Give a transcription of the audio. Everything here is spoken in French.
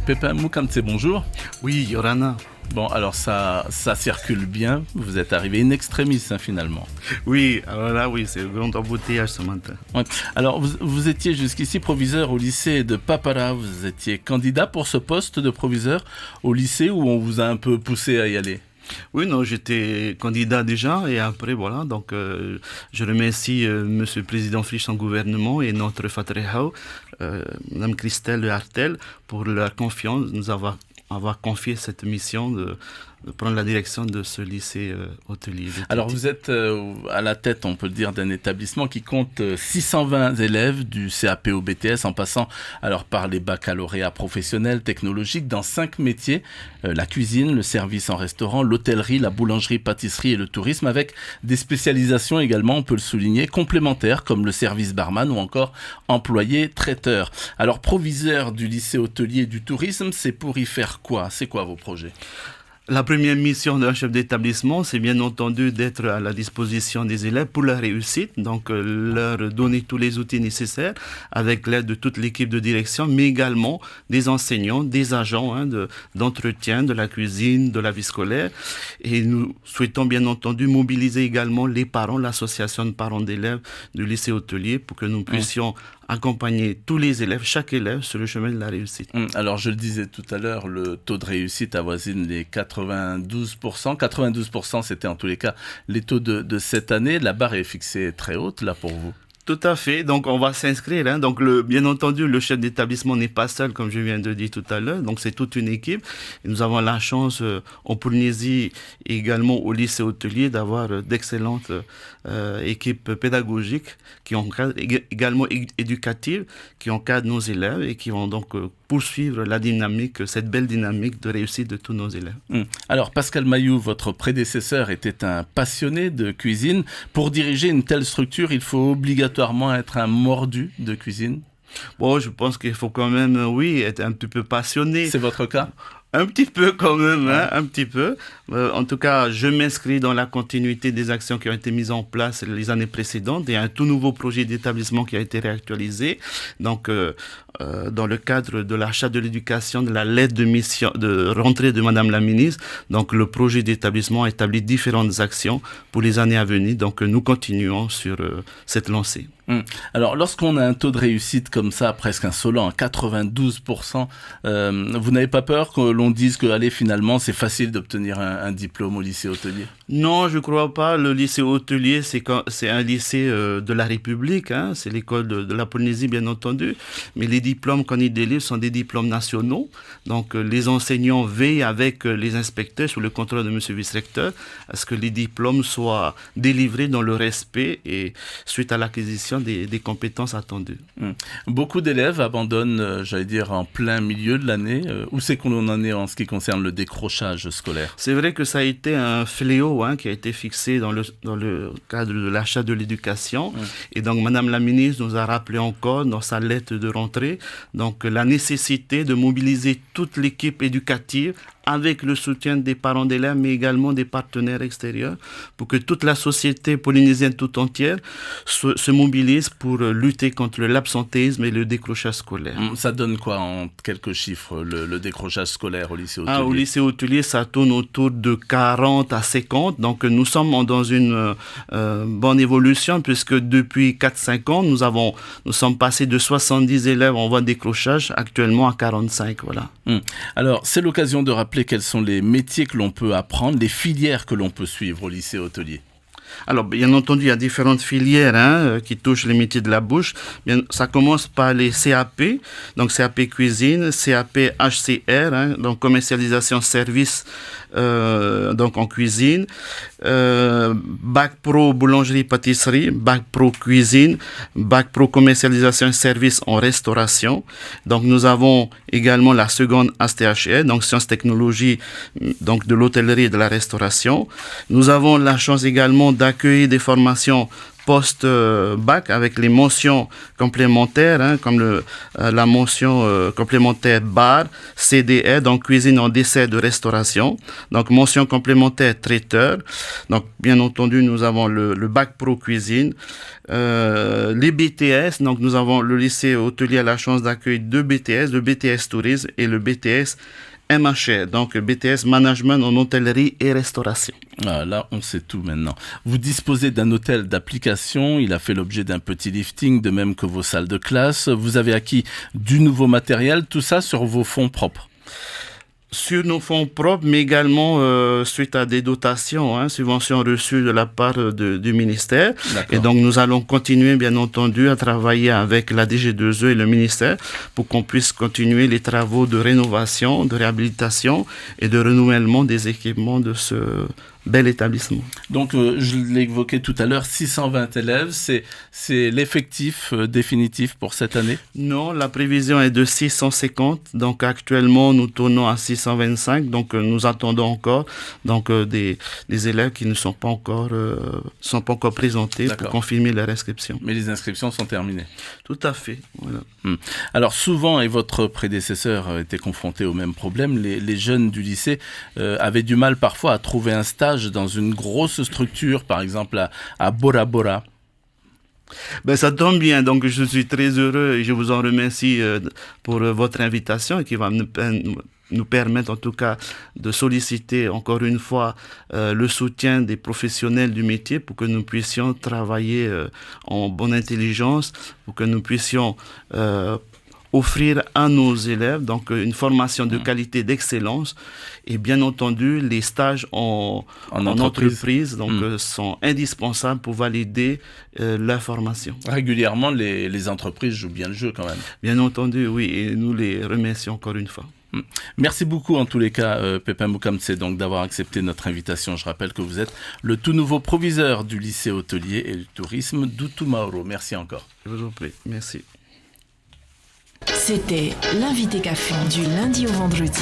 Pépin Moukamtse, bonjour. Oui, Yorana. Bon, alors ça circule bien. Vous êtes arrivé in extremis, finalement. Oui, alors là, oui, c'est le grand embouteillage ce matin. Ouais. Alors, vous étiez jusqu'ici proviseur au lycée de Papara. Vous étiez candidat pour ce poste de proviseur au lycée où on vous a un peu poussé à y aller? Oui, non, j'étais candidat déjà et après, voilà, donc je remercie Monsieur le Président Frisch, son gouvernement et notre Fatrehao, Mme Christelle Hartel, pour leur confiance, nous avoir confié cette mission de prendre la direction de ce lycée hôtelier. Alors vous êtes à la tête, on peut le dire, d'un établissement qui compte 620 élèves du CAP au BTS en passant alors par les baccalauréats professionnels, technologiques dans 5 métiers, la cuisine, le service en restaurant, l'hôtellerie, la boulangerie, pâtisserie et le tourisme avec des spécialisations également, on peut le souligner, complémentaires comme le service barman ou encore employé traiteur. Alors proviseur du lycée hôtelier du tourisme, c'est pour y faire quoi? C'est quoi vos projets? La première mission d'un chef d'établissement, c'est bien entendu d'être à la disposition des élèves pour leur réussite, donc leur donner tous les outils nécessaires avec l'aide de toute l'équipe de direction, mais également des enseignants, des agents d'entretien, de la cuisine, de la vie scolaire. Et nous souhaitons bien entendu mobiliser également les parents, l'association de parents d'élèves du lycée hôtelier pour que nous puissions accompagner tous les élèves, chaque élève sur le chemin de la réussite. Alors je le disais tout à l'heure, le taux de réussite avoisine les 92%. 92% c'était en tous les cas les taux de cette année. La barre est fixée très haute là pour vous. Tout à fait. Donc, on va s'inscrire. Donc, bien entendu, le chef d'établissement n'est pas seul, comme je viens de dire tout à l'heure. Donc, c'est toute une équipe. Et nous avons la chance, en Polynésie et également au lycée hôtelier, d'avoir d'excellentes équipes pédagogiques qui encadrent, également éducatives, qui encadrent nos élèves et qui vont donc poursuivre la dynamique, cette belle dynamique de réussite de tous nos élèves. Alors, Pascal Mayou, votre prédécesseur était un passionné de cuisine. Pour diriger une telle structure, il faut obligatoirement être un mordu de cuisine? Bon, je pense qu'il faut quand même, oui, être un petit peu passionné. C'est votre cas? Un petit peu quand même, un petit peu. En tout cas, je m'inscris dans la continuité des actions qui ont été mises en place les années précédentes. Il y a un tout nouveau projet d'établissement qui a été réactualisé. Donc, dans le cadre de l'achat de l'éducation, de la lettre de mission, de rentrée de Madame la Ministre, donc le projet d'établissement établit différentes actions pour les années à venir. Donc, nous continuons sur cette lancée. Alors, lorsqu'on a un taux de réussite comme ça, presque insolent, à 92%, vous n'avez pas peur que l'on dise que, allez, finalement, c'est facile d'obtenir un diplôme au lycée hôtelier? Non, je crois pas. Le lycée hôtelier, c'est un lycée de la République. C'est l'école de la Polynésie, bien entendu. Mais les diplômes qu'on y délivre sont des diplômes nationaux. Donc, les enseignants veillent avec les inspecteurs, sous le contrôle de monsieur le vice-recteur, à ce que les diplômes soient délivrés dans le respect et suite à l'acquisition des compétences attendues. Beaucoup d'élèves abandonnent, j'allais dire, en plein milieu de l'année. Où c'est qu'on en est en ce qui concerne le décrochage scolaire? C'est vrai que ça a été un fléau qui a été fixé dans le cadre de l'achat de l'éducation. Et donc, Madame la Ministre nous a rappelé encore dans sa lettre de rentrée donc, la nécessité de mobiliser toute l'équipe éducative avec le soutien des parents d'élèves, mais également des partenaires extérieurs, pour que toute la société polynésienne tout entière se mobilise pour lutter contre l'absentéisme et le décrochage scolaire. Ça donne quoi en quelques chiffres, le décrochage scolaire au lycée hôtelier? Au lycée hôtelier, ça tourne autour de 40 à 50. Donc, nous sommes dans une bonne évolution, puisque depuis 4-5 ans, nous sommes passés de 70 élèves en voie de décrochage, actuellement à 45. Voilà. Alors, c'est l'occasion de rappeler quels sont les métiers que l'on peut apprendre, les filières que l'on peut suivre au lycée hôtelier. Alors, bien entendu, il y a différentes filières qui touchent les métiers de la bouche. Ça commence par les CAP, donc CAP cuisine, CAP HCR, donc commercialisation service donc en cuisine, Bac Pro boulangerie pâtisserie, Bac Pro cuisine, Bac Pro commercialisation service en restauration. Donc nous avons également la seconde ASTHR, donc sciences technologies, donc de l'hôtellerie et de la restauration. Nous avons la chance également d'accueillir des formations post-bac avec les mentions complémentaires, comme la mention complémentaire bar, CDR, donc cuisine en dessert de restauration, donc mention complémentaire traiteur. Donc bien entendu, nous avons le bac pro cuisine, Les BTS, donc nous avons le lycée hôtelier a la chance d'accueillir 2 BTS, le BTS Tourisme et le BTS MHR, donc BTS Management en hôtellerie et restauration. Ah, là, on sait tout maintenant. Vous disposez d'un hôtel d'application, il a fait l'objet d'un petit lifting, de même que vos salles de classe. Vous avez acquis du nouveau matériel, tout ça sur vos fonds propres. Sur nos fonds propres, mais également suite à des dotations, subventions reçues de la part du ministère. D'accord. Et donc nous allons continuer, bien entendu, à travailler avec la DG2E et le ministère pour qu'on puisse continuer les travaux de rénovation, de réhabilitation et de renouvellement des équipements de ce bel établissement. Donc, je l'ai évoqué tout à l'heure, 620 élèves, c'est l'effectif définitif pour cette année? Non, la prévision est de 650. Donc, actuellement, nous tournons à 625. Donc, nous attendons encore des élèves qui ne sont pas encore présentés. D'accord. Pour confirmer leur inscription. Mais les inscriptions sont terminées. Tout à fait. Voilà. Alors, souvent, et votre prédécesseur était confronté au même problème, les jeunes du lycée avaient du mal parfois à trouver un stage dans une grosse structure, par exemple à Bora Bora. Ben, ça tombe bien, donc je suis très heureux et je vous en remercie pour votre invitation et qui va nous permettre en tout cas de solliciter encore une fois le soutien des professionnels du métier pour que nous puissions travailler en bonne intelligence, pour que nous puissions offrir à nos élèves donc une formation de qualité, d'excellence, et bien entendu les stages en entreprise donc sont indispensables pour valider la formation. Régulièrement, les entreprises jouent bien le jeu quand même. Bien entendu, oui, et nous les remercions encore une fois. Merci beaucoup en tous les cas, Pépin Moukamtse, donc d'avoir accepté notre invitation. Je rappelle que vous êtes le tout nouveau proviseur du lycée hôtelier et du tourisme d'Utumauro. Merci encore. Je vous en prie, merci. C'était l'invité café du lundi au vendredi.